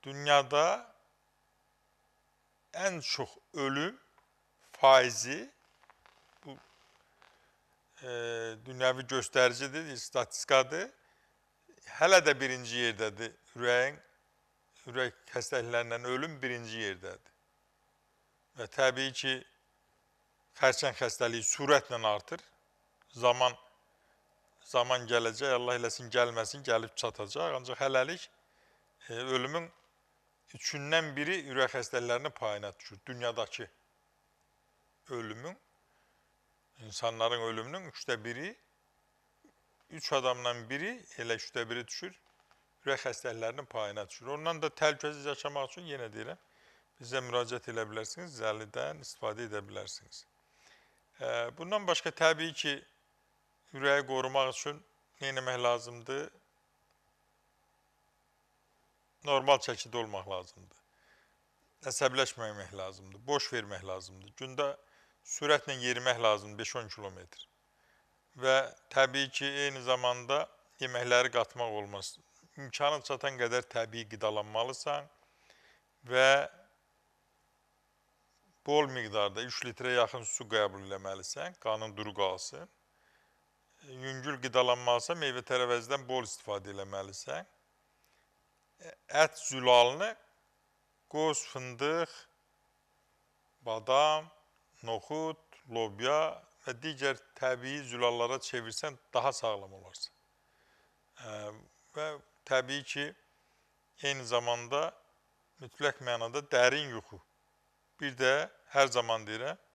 dünyada en çok ölüm faizi bu dünyavi göstericidir, istatistikadır. Hələ də birinci yerdədir. Ürək xəstəliklərindən ölüm birinci yerdədir. Və təbii ki, xərçəng xəstəliyi sürətlə artır. Zaman gələcək, Allah eləsin gəlməsin, gəlib çatacaq. Ancaq hələlik ölümün 3-dən biri ürək xəstəliklərinin payına düşür. Dünyadakı ölümün, insanların ölümünün 3də biri, 3 adamdan biri, elə 3də biri düşür, ürək xəstəliklərinin payına düşür. Ondan da təhlükəsiz yaşamaq üçün yenə deyirəm, bizə müraciət edə bilərsiniz, zəlidən istifadə edə bilərsiniz. Bundan başqa təbii ki, ürəyi qorumaq üçün nə etmək lazımdır? Normal çəkidə olmaq lazımdır. Əsəbləşməmək lazımdır, boş vermək lazımdır. Gündə sürətlə yerimək lazımdır, 5-10 kilometr. Və təbii ki, eyni zamanda yeməkləri qatmaq olmaz. İmkanı çatan qədər təbii qidalanmalısan və bol miqdarda 3 litrə yaxın su qəbul eləməlisən, qanın duru qalsın. Yüngül qidalanmalısan, meyvə tərəvəzdən bol istifadə eləməlisən. Ət zülalını qoz, fındıq, badam, noxud, lobya və digər təbii zülallara çevirsən daha sağlam olarsan. Və təbii ki, eyni zamanda mütləq mənada dərin yuxu. Bir də hər zaman deyirəm,